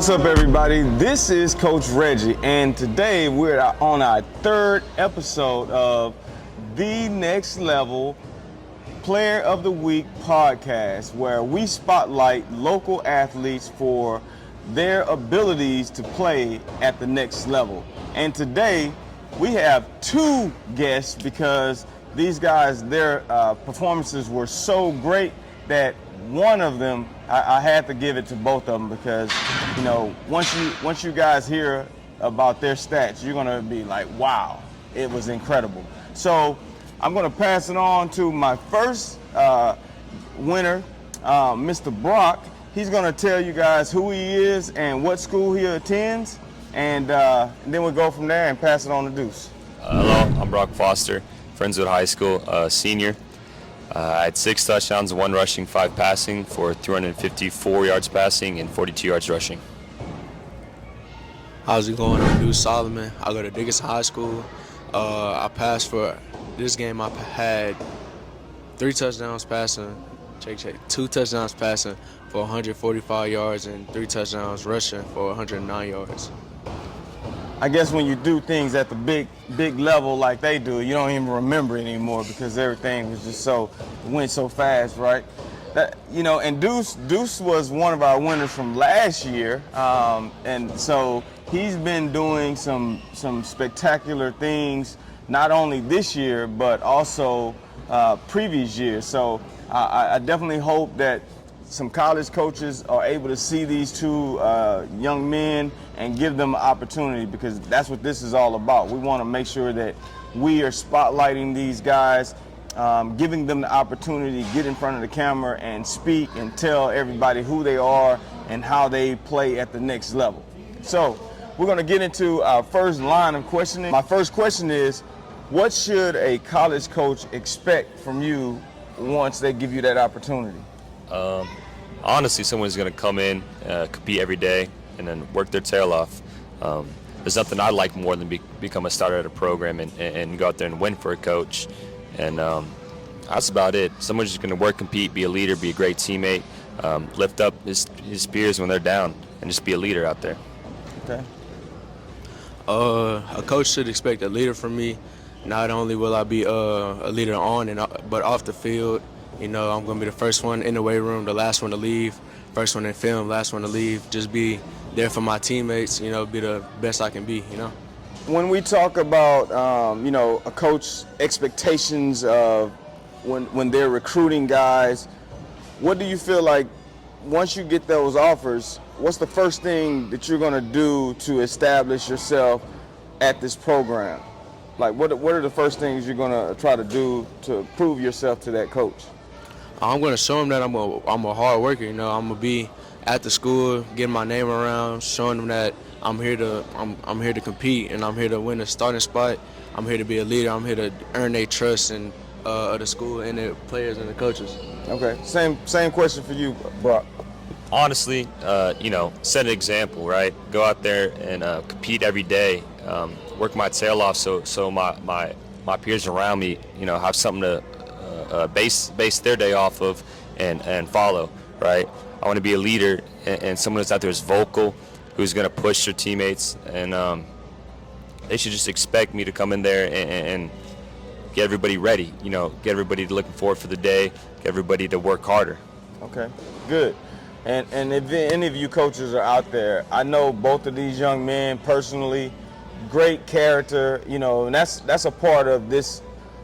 What's up, everybody? This is Coach Reggie, and today we're on our third episode of the Next Level Player of the Week podcast, where we spotlight local athletes for their abilities to play at the next level. And today we have two guests because these guys, their performances were so great that one of them, I had to give it to both of them because, you know, once you guys hear about their stats, you're gonna be like, wow, it was incredible. So I'm gonna pass it on to my first winner, Mr. Brock. He's gonna tell you guys who he is and what school he attends, and then we'll go from there and pass it on to Deuce. Hello, I'm Brock Foster, Friendswood High School, senior. I had 6 touchdowns, 1 rushing, 5 passing for 354 yards passing and 42 yards rushing. How's it going? I'm Deuce Solomon. I go to Dickinson High School. I passed for this game. I had 3 touchdowns passing, 2 touchdowns passing for 145 yards and 3 touchdowns rushing for 109 yards. I guess when you do things at the big level like they do, you don't even remember it anymore because everything was just went so fast, right? That, you know, and Deuce was one of our winners from last year, and so he's been doing some spectacular things not only this year but also previous years. So I definitely hope that some college coaches are able to see these two young men and give them an opportunity, because that's what this is all about. We want to make sure that we are spotlighting these guys, giving them the opportunity to get in front of the camera and speak and tell everybody who they are and how they play at the next level. So we're going to get into our first line of questioning. My first question is, what should a college coach expect from you once they give you that opportunity? Honestly, someone's going to come in, compete every day, and then work their tail off. There's nothing I like more than become a starter at a program and go out there and win for a coach. And that's about it. Someone's just going to work, compete, be a leader, be a great teammate, lift up his peers when they're down, and just be a leader out there. Okay. A coach should expect a leader from me. Not only will I be a leader on but off the field. You know, I'm going to be the first one in the weight room, the last one to leave, first one in film, last one to leave. Just be there for my teammates, you know, be the best I can be, you know. When we talk about, you know, a coach's expectations of when they're recruiting guys, what do you feel like once you get those offers, what's the first thing that you're going to do to establish yourself at this program? Like, what are the first things you're going to try to do to prove yourself to that coach? I'm going to show them that I'm a hard worker. You know, I'm going to be at the school, getting my name around, showing them that I'm here to compete and I'm here to win a starting spot. I'm here to be a leader. I'm here to earn their trust and of the school and the players and the coaches. Okay, same question for you, Brock. Honestly, you know, set an example, right? Go out there and compete every day, work my tail off so my peers around me, you know, have something to base their day off of and follow, right? I want to be a leader and someone that's out there is vocal, who's going to push their teammates, and they should just expect me to come in there and get everybody ready, you know, get everybody looking forward for the day, get everybody to work harder. Okay, good. And if any of you coaches are out there, I know both of these young men personally, great character, you know, and that's a part of this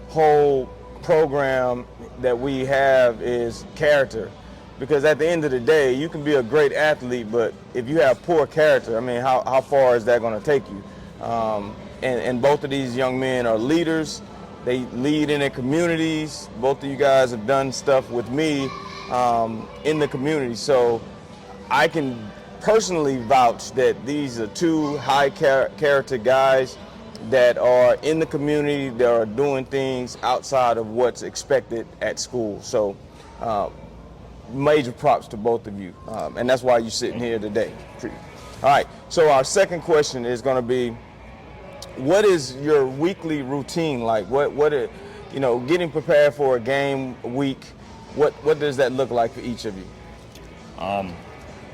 whole program that we have is character. Because at the end of the day, you can be a great athlete, but if you have poor character, I mean, how far is that going to take you? And both of these young men are leaders. They lead in their communities. Both of you guys have done stuff with me in the community. So I can personally vouch that these are two high character guys that are in the community, that are doing things outside of what's expected at school. So major props to both of you. And that's why you're sitting here today. All right, so our second question is going to be, what is your weekly routine like? What you know, getting prepared for a game week, what does that look like for each of you?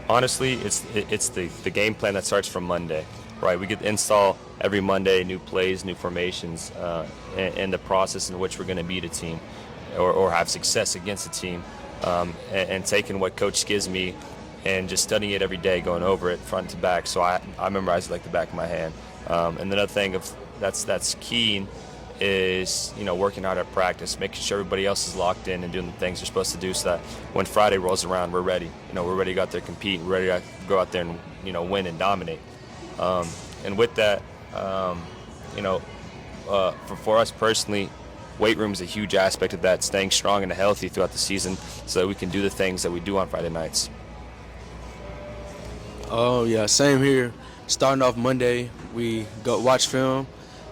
Honestly, it's the game plan that starts from Monday, right? We get to install every Monday new plays, new formations, and the process in which we're going to beat a team or have success against a team, and taking what coach gives me and just studying it every day, going over it front to back. So I memorize it like the back of my hand. And another thing that's key is, working hard at practice, making sure everybody else is locked in and doing the things they're supposed to do, so that when Friday rolls around, we're ready. We're ready to go out there, compete. We're ready to go out there and win and dominate. And with that, for us personally, weight room is a huge aspect of that, staying strong and healthy throughout the season so that we can do the things that we do on Friday nights. Oh, yeah, same here. Starting off Monday, we go watch film,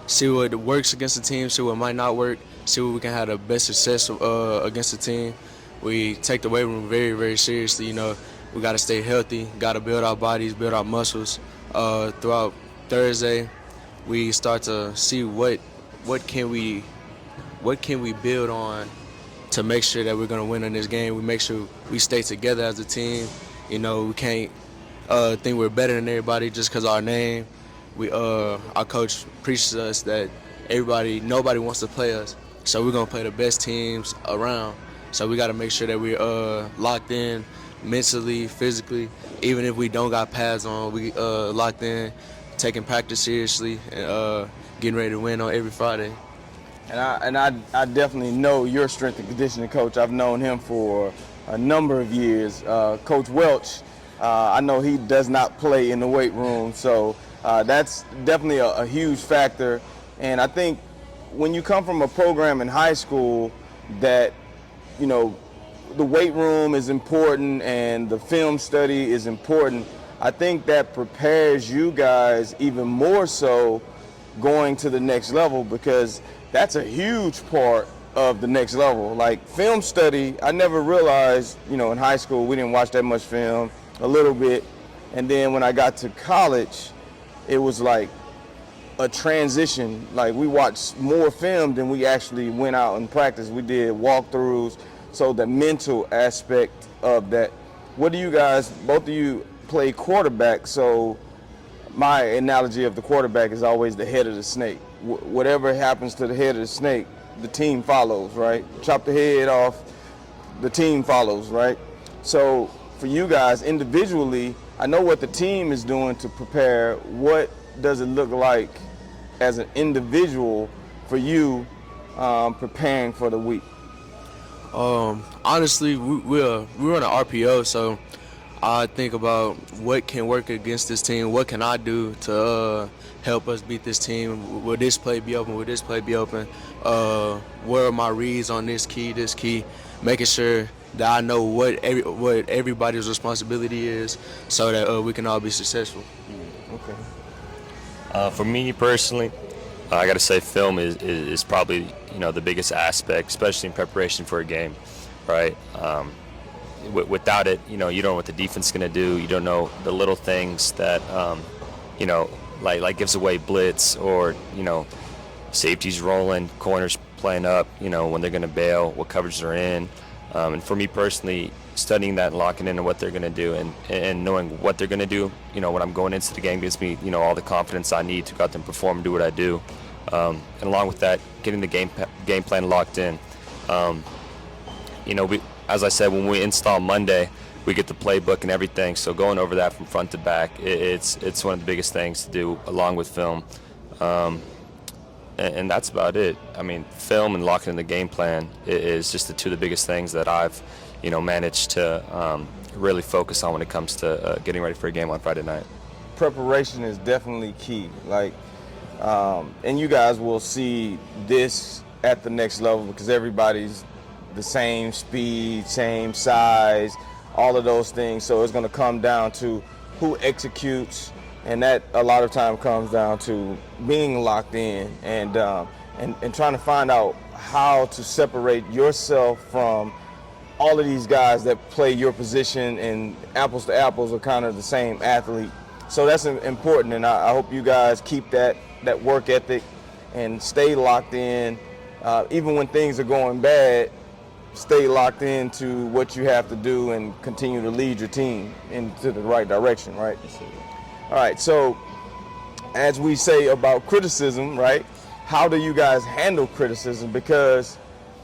see what works against the team, see what might not work, see what we can have the best success against the team. We take the weight room very, very seriously. We got to stay healthy, got to build our bodies, build our muscles. Throughout Thursday, we start to see what can we build on to make sure that we're going to win in this game. We make sure we stay together as a team. We can't think we're better than everybody just because of our name. Our coach preaches us that nobody wants to play us, so we're gonna play the best teams around. So we got to make sure that we're locked in mentally, physically. Even if we don't got pads on, we locked in, taking practice seriously, and getting ready to win on every Friday. And I definitely know your strength and conditioning coach. I've known him for a number of years. Coach Welch, I know he does not play in the weight room, so that's definitely a huge factor. And I think when you come from a program in high school that, the weight room is important and the film study is important, I think that prepares you guys even more so going to the next level, because that's a huge part of the next level. Like film study, I never realized, in high school we didn't watch that much film, a little bit. And then when I got to college, it was like a transition. Like we watched more film than we actually went out and practiced. We did walkthroughs. So the mental aspect of that. What do you guys, both of you play quarterback, so my analogy of the quarterback is always the head of the snake. Whatever happens to the head of the snake, the team follows, right? Chop the head off, the team follows, right? So for you guys individually, I know what the team is doing to prepare. What does it look like as an individual for you preparing for the week? Honestly, we're on an RPO, so I think about what can work against this team. What can I do to help us beat this team? Will this play be open? Will this play be open? Where are my reads on this key? Making sure that I know what everybody's responsibility is, so that we can all be successful. Okay. For me personally, I got to say film is probably the biggest aspect, especially in preparation for a game, right? Without it, you don't know what the defense is going to do. You don't know the little things that, like gives away blitz, or, safeties rolling, corners playing up, when they're going to bail, what coverage they're in. And for me personally, studying that and locking in on what they're going to do and knowing what they're going to do, when I'm going into the game, gives me, all the confidence I need to go out there and perform and do what I do. And along with that, getting the game plan locked in. As I said, when we install Monday, we get the playbook and everything. So going over that from front to back, it's one of the biggest things to do, along with film. And that's about it. I mean, film and locking in the game plan is just the two of the biggest things that I've, managed to really focus on when it comes to getting ready for a game on Friday night. Preparation is definitely key. And you guys will see this at the next level, because everybody's the same speed, same size, all of those things. So it's going to come down to who executes, and that a lot of time comes down to being locked in and trying to find out how to separate yourself from all of these guys that play your position, and apples to apples are kind of the same athlete. So that's important, and I hope you guys keep that work ethic and stay locked in, even when things are going bad. stay locked into what you have to do and continue to lead your team into the right direction, right? All right, so as we say about criticism, right, how do you guys handle criticism? Because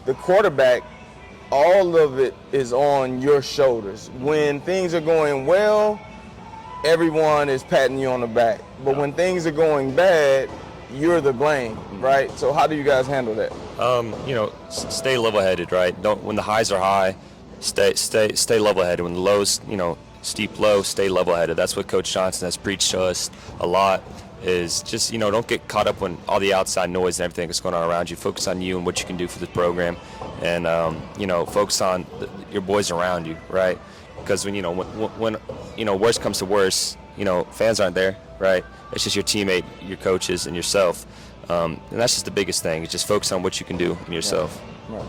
the quarterback, all of it is on your shoulders. When things are going well, everyone is patting you on the back. But when things are going bad, you're the blame, right? So how do you guys handle that? Stay level-headed, right? Don't, when the highs are high, stay level-headed. When the lows, steep low, stay level-headed. That's what Coach Johnson has preached to us a lot. Is just, don't get caught up on all the outside noise and everything that's going on around you. Focus on you and what you can do for the program, and focus on your boys around you, right? Because when worst comes to worst, fans aren't there, right? It's just your teammate, your coaches, and yourself, and that's just the biggest thing. Is just focus on what you can do in yourself. Right.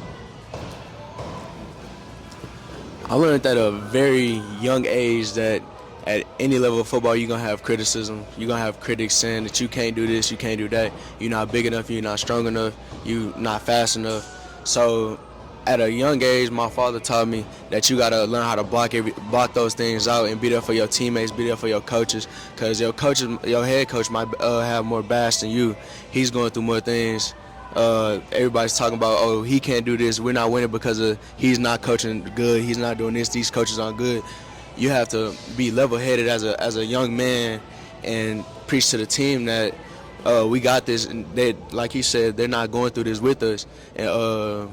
I learned at a very young age that at any level of football, you're going to have criticism. You're going to have critics saying that you can't do this, you can't do that. You're not big enough, you're not strong enough, you're not fast enough. So at a young age, my father taught me that you got to learn how to block those things out and be there for your teammates, be there for your coaches. Because your head coach might have more bash than you. He's going through more things. Everybody's talking about, oh, he can't do this. We're not winning because he's not coaching good. He's not doing this. These coaches aren't good. You have to be level-headed as a young man and preach to the team that we got this. And they, like you said, they're not going through this with us, and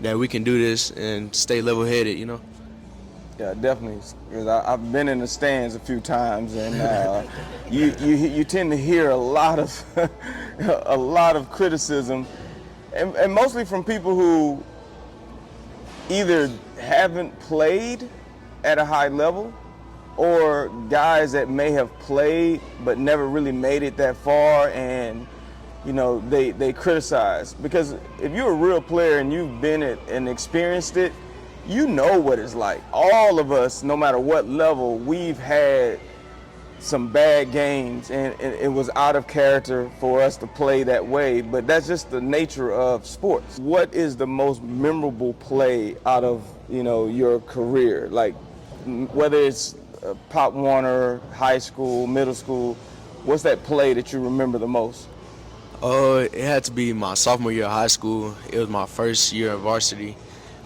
that we can do this and stay level-headed. Yeah, definitely. Because I've been in the stands a few times, and you tend to hear a lot of criticism, and mostly from people who either haven't played at a high level, or guys that may have played but never really made it that far, and they criticize. Because if you're a real player and you've been it and experienced it, you know what it's like. All of us, no matter what level, we've had some bad games, and it was out of character for us to play that way, but that's just the nature of sports. What is the most memorable play out of your career? Like, whether it's Pop Warner, high school, middle school, what's that play that you remember the most? It had to be my sophomore year of high school. It was my first year of varsity.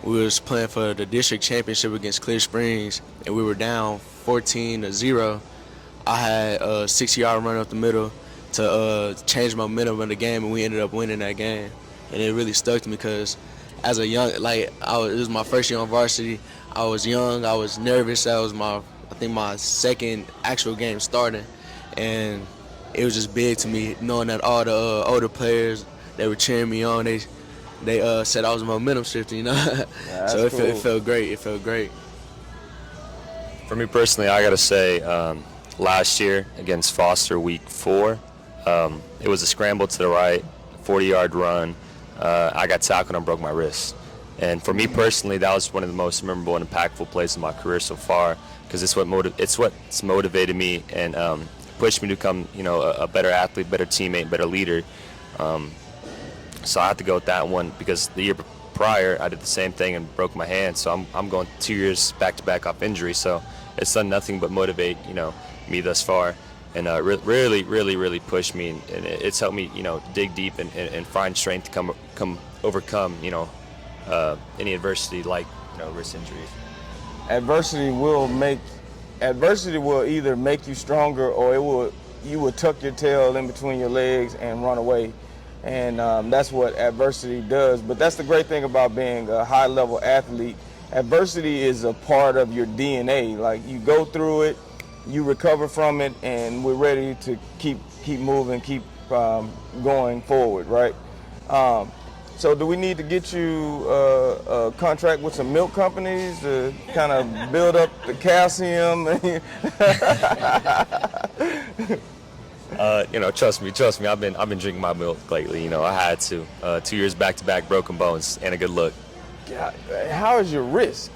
We was playing for the district championship against Clear Springs, and we were down 14-0. I had a 60-yard run up the middle to change momentum in the game, and we ended up winning that game. And it really stuck to me because as a young, it was my first year on varsity. I was young, I was nervous. That was my second actual game starting, and it was just big to me knowing that all the older players, they were cheering me on. They said I was a momentum shifter, Yeah, so it cool. felt great. It felt great. For me personally, I gotta say, last year against Foster, week 4, it was a scramble to the right, 40-yard run. I got tackled and broke my wrist. And for me personally, that was one of the most memorable and impactful plays in my career so far, because it's what's motivated me and pushed me to become, a better athlete, better teammate, better leader. So I have to go with that one, because the year prior I did the same thing and broke my hand. So I'm going 2 years back-to-back off injury. So it's done nothing but motivate, me thus far, and really pushed me, and it's helped me, dig deep and find strength to overcome, any adversity like wrist injuries. Adversity will either make you stronger, or you will tuck your tail in between your legs and run away, and that's what adversity does. But that's the great thing about being a high-level athlete. Adversity is a part of your DNA. Like, you go through it, you recover from it, and we're ready to keep moving, keep going forward, right? So do we need to get you a contract with some milk companies to kind of build up the calcium? Trust me. I've been drinking my milk lately. I had to. 2 years back-to-back, broken bones, and a good look. God, how is your wrist?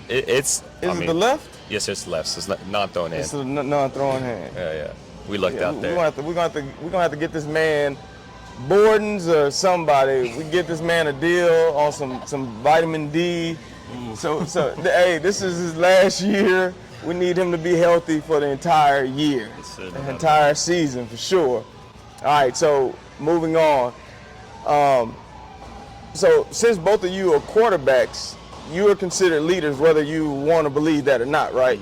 Is it the left? Yes, it's the left. So it's non-throwing hand. It's a non-throwing hand. Yeah. We lucked out there. We're gonna have to get this man Borden's or somebody, we get this man a deal on some vitamin D. So hey, this is his last year. We need him to be healthy for the entire year, the entire season for sure. All right, so moving on. So since both of you are quarterbacks, you are considered leaders, whether you want to believe that or not, right?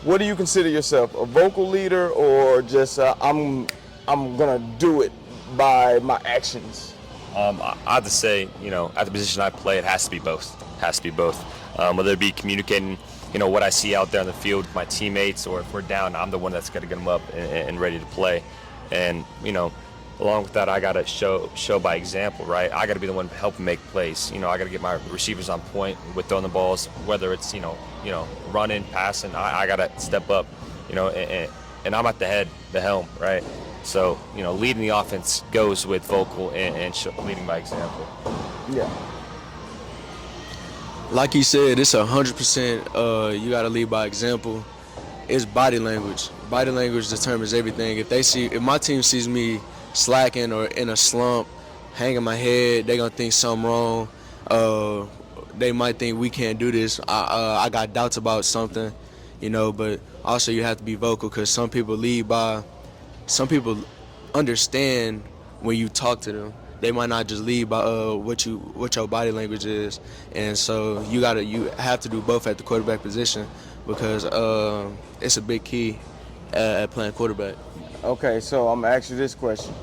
What do you consider yourself, a vocal leader or just I'm gonna do it by my actions? I have to say, at the position I play, it has to be both. Whether it be communicating, what I see out there on the field with my teammates, or if we're down, I'm the one that's got to get them up and ready to play. And, along with that, I got to show by example, right? I got to be the one helping make plays. I got to get my receivers on point with throwing the balls, whether it's, running, passing, I got to step up, and I'm at the helm, right? So, leading the offense goes with vocal and leading by example. Yeah. Like he said, it's 100%. You got to lead by example. It's body language. Body language determines everything. If my team sees me slacking or in a slump, hanging my head, they gonna think something wrong. They might think we can't do this. I got doubts about something, But also you have to be vocal, because some people Some people understand when you talk to them. They might not just lead by what your body language is, and so you have to do both at the quarterback position, because it's a big key at playing quarterback. Okay, so I'm gonna ask you this question,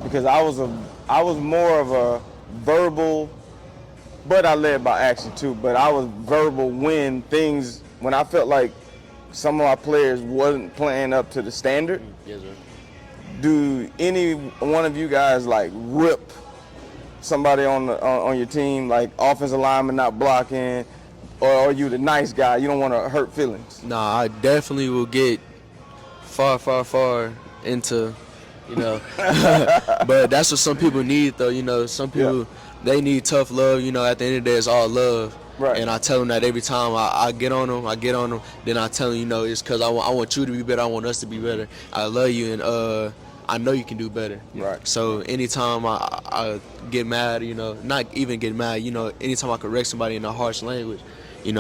because I was more of a verbal, but I led by action too. But I was verbal when I felt like some of our players wasn't playing up to the standard. Yes, sir. Do any one of you guys rip somebody on your team, like offensive lineman not blocking, or are you the nice guy? You don't want to hurt feelings. Nah, I definitely will get far into, but that's what some people need, though. Some people, they need tough love. At the end of the day, it's all love. Right. And I tell them that every time I get on them, then I tell them, it's because I want you to be better. I want us to be better. I love you, and I know you can do better. Right. So anytime I get mad, not even get mad, anytime I correct somebody in a harsh language, they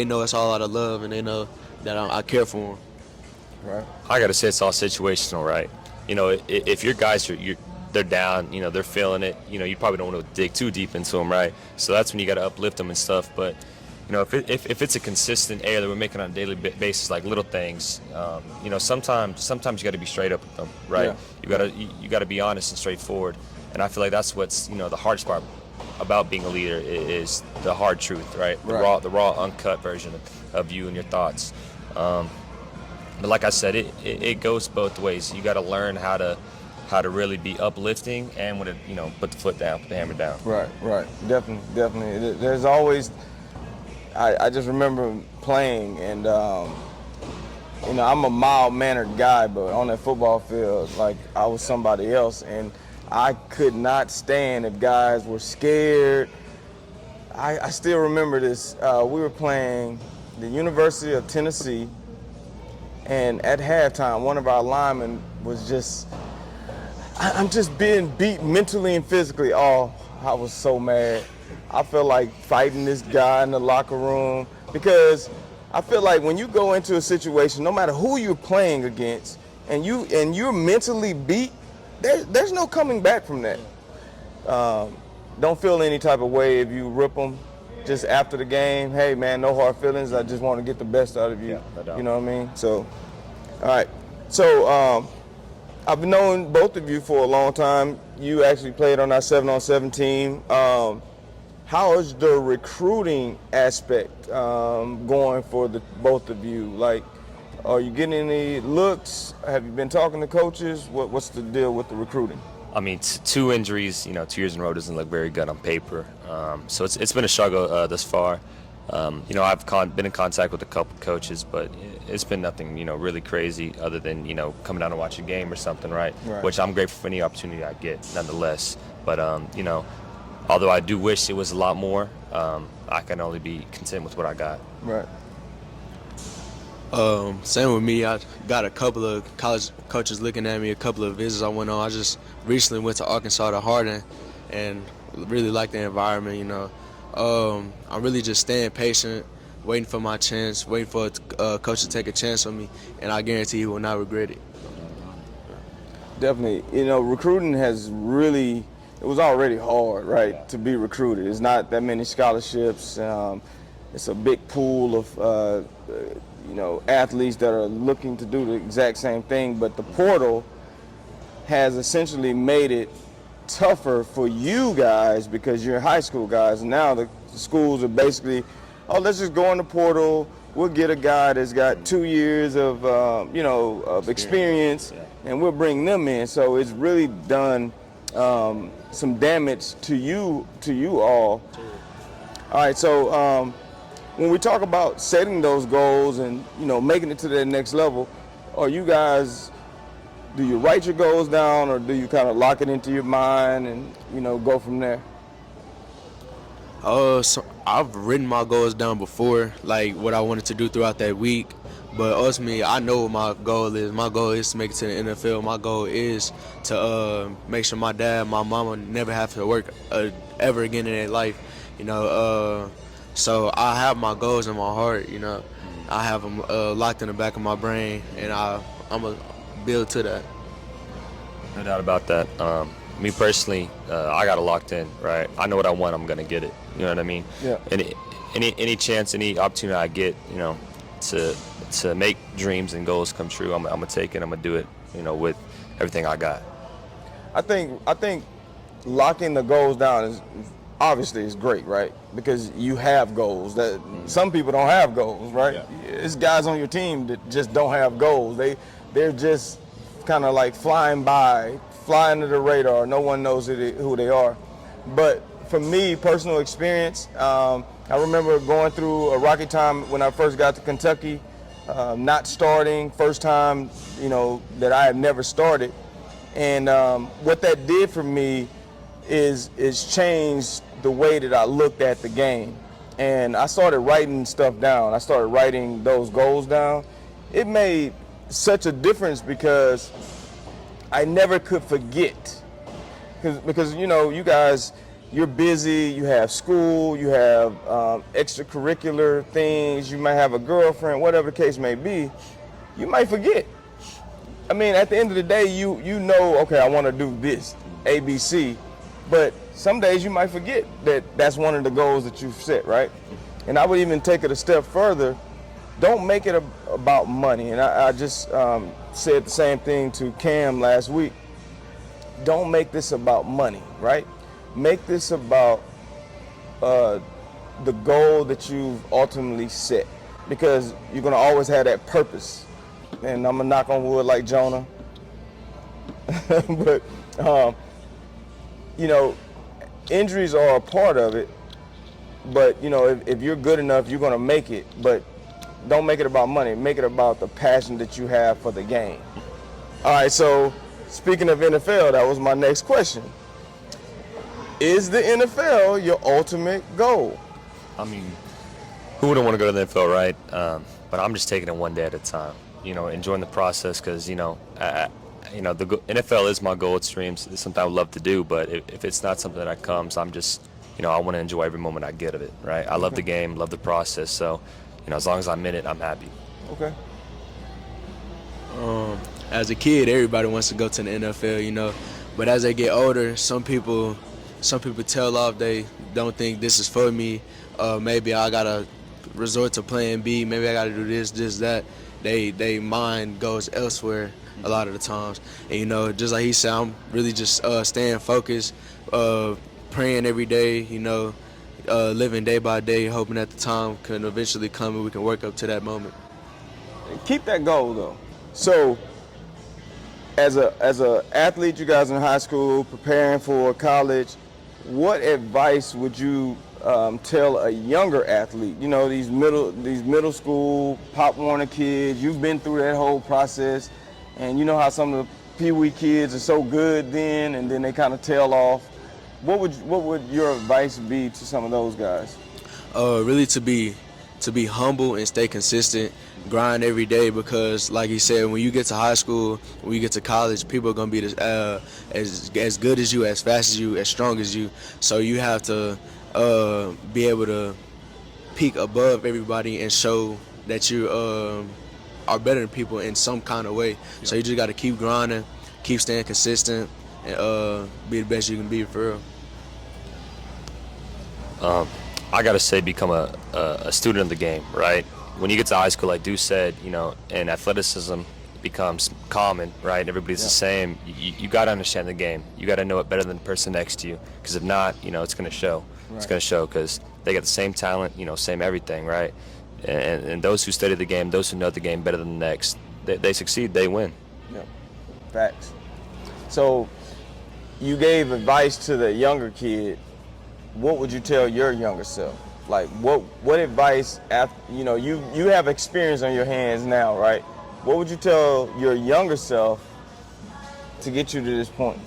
know it's all out of love, and they know that I care for them. Right. I got to say it's all situational, right? If your guys they're down, they're feeling it, you probably don't want to dig too deep into them, right? So that's when you got to uplift them and stuff. But, if it's a consistent error that we're making on a daily basis, like little things, sometimes you got to be straight up with them, right? Yeah. You got to be honest and straightforward. And I feel like that's what's, the hardest part about being a leader is the hard truth, right? The raw, uncut version of you and your thoughts. But like I said, it goes both ways. You got to learn how to really be uplifting and when to, put the foot down, put the hammer down. Right. Definitely. There's always, I just remember playing, and I'm a mild-mannered guy, but on that football field, I was somebody else, and I could not stand if guys were scared. I still remember this. We were playing the University of Tennessee, and at halftime, one of our linemen was just, I'm just being beat mentally and physically. Oh, I was so mad. I felt like fighting this guy in the locker room, because I feel like when you go into a situation, no matter who you're playing against, and you're mentally beat, there's no coming back from that. Don't feel any type of way if you rip them just after the game. Hey man, no hard feelings. I just want to get the best out of you. You know what I mean? So, all right. So I've known both of you for a long time. You actually played on our 7-on-7 team. How is the recruiting aspect going for both of you? Are you getting any looks? Have you been talking to coaches? What's the deal with the recruiting? I mean, 2 injuries, 2 years in a row doesn't look very good on paper. So it's been a struggle thus far. I've been in contact with a couple coaches, but it's been nothing, really crazy other than, coming down to watch a game or something, right? Which I'm grateful for any opportunity I get, nonetheless. But, although I do wish it was a lot more, I can only be content with what I got. Right. Same with me. I got a couple of college coaches looking at me, a couple of visits I went on. I just recently went to Arkansas to Hardin and really like the environment, you know. I'm really just staying patient, waiting for my chance, waiting for a coach to take a chance on me, and I guarantee he will not regret it. Definitely. You know, recruiting has really, it was already hard, right, to be recruited. It's not that many scholarships. It's a big pool of, you know, athletes that are looking to do the exact same thing, but the portal has essentially made it tougher for you guys because you're high school guys. Now the schools are basically, oh, let's just go in the portal. We'll get a guy that's got 2 years of, you know, of experience, and we'll bring them in. So it's really done some damage to you all. All right, so when we talk about setting those goals and, you know, making it to that next level, are you guys, do you write your goals down or do you kind of lock it into your mind and, you know, go from there? So I've written my goals down before, like what I wanted to do throughout that week. But ultimately, I know what my goal is. My goal is to make it to the NFL. My goal is to make sure my dad, my mama never have to work ever again in their life. You know, so I have my goals in my heart. You know, I have them locked in the back of my brain, and I'm gonna build to that. No doubt about that. Me personally, I got it locked in, right? I know what I want. I'm gonna get it. You know what I mean? Yeah. Any chance, any opportunity I get, you know, to make dreams and goals come true, I'm gonna take it. I'm gonna do it. You know, with everything I got. I think locking the goals down is obviously is great, right? Because you have goals that some people don't have goals, right? Yeah. It's guys on your team that just don't have goals. They're just kind of like flying by, flying to the radar. No one knows who they are. But for me, personal experience, I remember going through a rocky time when I first got to Kentucky, not starting, first time, you know, that I had never started. And what that did for me is changed the way that I looked at the game. And I started writing stuff down. I started writing those goals down. It made such a difference because I never could forget. Because you know, you guys, you're busy, you have school, you have extracurricular things, you might have a girlfriend, whatever the case may be, you might forget. I mean, at the end of the day, you know, okay, I want to do this, A, B, C, but some days you might forget that that's one of the goals that you've set, right? And I would even take it a step further. Don't make it about money. And I just said the same thing to Cam last week. Don't make this about money, right? Make this about the goal that you've ultimately set, because you're going to always have that purpose. And I'm going to knock on wood like Jonah. But, you know, injuries are a part of it. But, you know, if you're good enough, you're going to make it. But don't make it about money. Make it about the passion that you have for the game. All right, so speaking of NFL, that was my next question. Is the NFL your ultimate goal? I mean, who wouldn't want to go to the NFL, right? But I'm just taking it one day at a time. You know, enjoying the process, because the NFL is my goal. It's dreams. It's something I would love to do, but if it's not something that comes, I'm just, you know, I want to enjoy every moment I get of it, right? I love the game, love the process, so, you know, as long as I'm in it, I'm happy. Okay. As a kid, everybody wants to go to the NFL, you know, but as they get older, some people tell off they don't think this is for me. Maybe I gotta resort to plan B. Maybe I gotta do this, that. They mind goes elsewhere a lot of the times. And, you know, just like he said, I'm really just staying focused, praying every day, you know, living day by day, hoping that the time can eventually come and we can work up to that moment. Keep that goal, though. So, as a athlete, you guys in high school, preparing for college, what advice would you tell a younger athlete? You know, these middle school Pop Warner kids. You've been through that whole process, and you know how some of the Pee Wee kids are so good then, and then they kind of tail off. What would your advice be to some of those guys? Really to to be humble and stay consistent, grind every day, because like he said, when you get to high school, when you get to college, people are going to be as good as you, as fast as you, as strong as you. So you have to be able to peak above everybody and show that you are better than people in some kind of way. So you just got to keep grinding, keep staying consistent, and be the best you can be, for real. I gotta say, become a student of the game, right? When you get to high school, like Deuce said, and athleticism becomes common, right? Everybody's the same. You gotta understand the game. You gotta know it better than the person next to you, because if not, it's gonna show. Right. It's gonna show because they got the same talent, same everything, right? And those who study the game, those who know the game better than the next, they succeed, they win. Yep. Facts. So you gave advice to the younger kid. What would you tell your younger self? Like, what advice, after, you have experience on your hands now, right? What would you tell your younger self to get you to this point?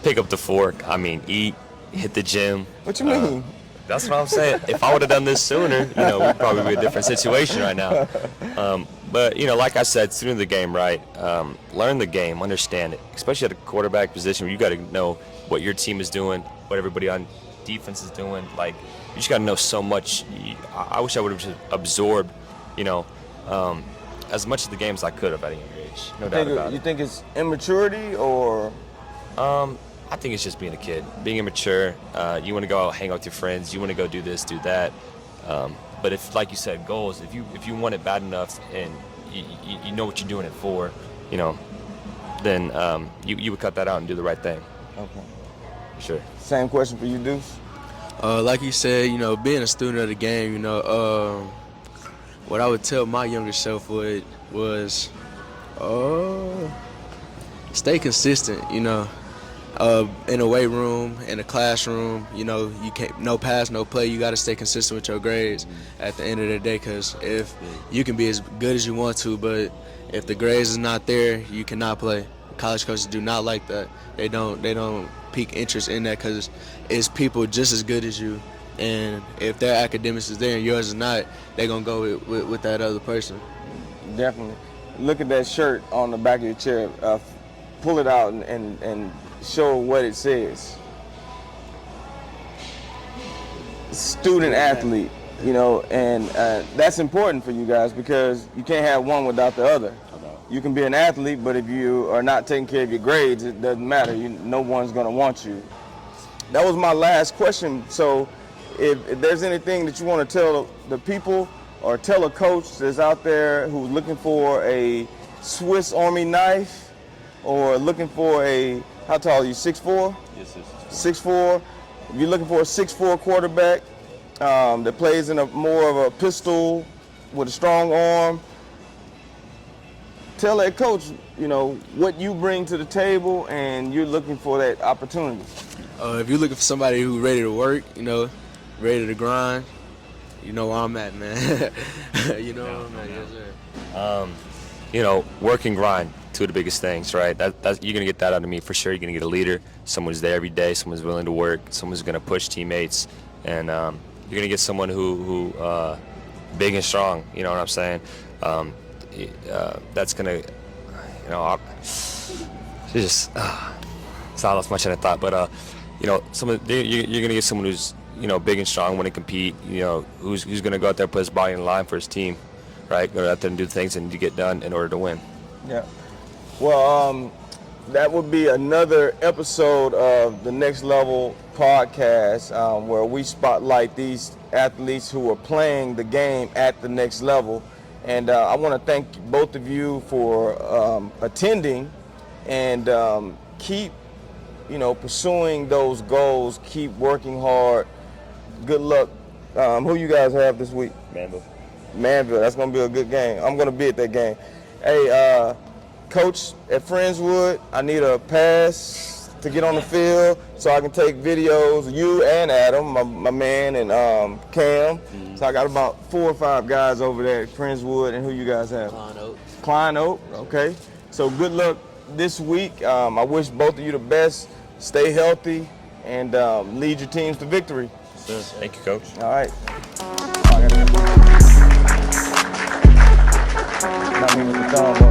Pick up the fork. Eat, hit the gym. What you mean? That's what I'm saying. If I would have done this sooner, we'd probably be in a different situation right now. But, like I said, student of the game, right? Learn the game, understand it, especially at a quarterback position where you got to know what your team is doing, what everybody on defense is doing. Like, you just got to know so much. I wish I would have just absorbed, as much of the game as I could have at a younger age. No doubt about it. You think it's immaturity or? I think it's just being a kid, being immature. You want to go out, hang out with your friends. You want to go do this, do that. But if, like you said, goals. If you want it bad enough and you know what you're doing it for, then you would cut that out and do the right thing. Okay. Sure. Same question for you, Deuce. Like you said, being a student of the game, what I would tell my younger self was stay consistent, in a weight room, in a classroom, you can't, no pass, no play. You got to stay consistent with your grades at the end of the day, because if you can be as good as you want to, but if the grades is not there, you cannot play. College coaches do not like that. They don't pique interest in that, because it's people just as good as you, and if their academics is there and yours is not, they're gonna go with that other person. Definitely. Look at that shirt on the back of your chair. Pull it out and show what it says. Student athlete, and that's important for you guys, because you can't have one without the other. You can be an athlete, but if you are not taking care of your grades, it doesn't matter. No one's going to want you. That was my last question. So if there's anything that you want to tell the people or tell a coach that's out there who's looking for a Swiss Army knife or looking for how tall are you, 6'4"? Yes, 6'4". If you're looking for a 6'4" quarterback that plays in more of a pistol with a strong arm, tell that coach, what you bring to the table, and you're looking for that opportunity. If you're looking for somebody who's ready to work, ready to grind, you know where I'm at, man. You know where I'm at, yes, sir. Work and grind, two of the biggest things, right? That you're gonna get that out of me for sure. You're gonna get a leader, someone who's there every day, someone who's willing to work, someone who's gonna push teammates, and you're gonna get someone who big and strong. You know what I'm saying? That's gonna, it's not as much as I thought, but you're gonna get someone who's big and strong, want to compete, who's gonna go out there and put his body in line for his team, right? Go out there and do things and to get done in order to win. Yeah. Well, that would be another episode of the Next Level podcast, where we spotlight these athletes who are playing the game at the next level. And I want to thank both of you for attending, and keep, pursuing those goals. Keep working hard. Good luck. Who you guys have this week? Manville. That's going to be a good game. I'm going to be at that game. Hey, Coach at Friendswood, I need a pass to get on the field so I can take videos. You and Adam, my man, and Cam. Mm-hmm. So I got about 4 or 5 guys over there at Friendswood. And who you guys have? Klein Oak. Okay. So good luck this week. I wish both of you the best. Stay healthy and lead your teams to victory. Thank you, Coach. All right. Not me with the thumb,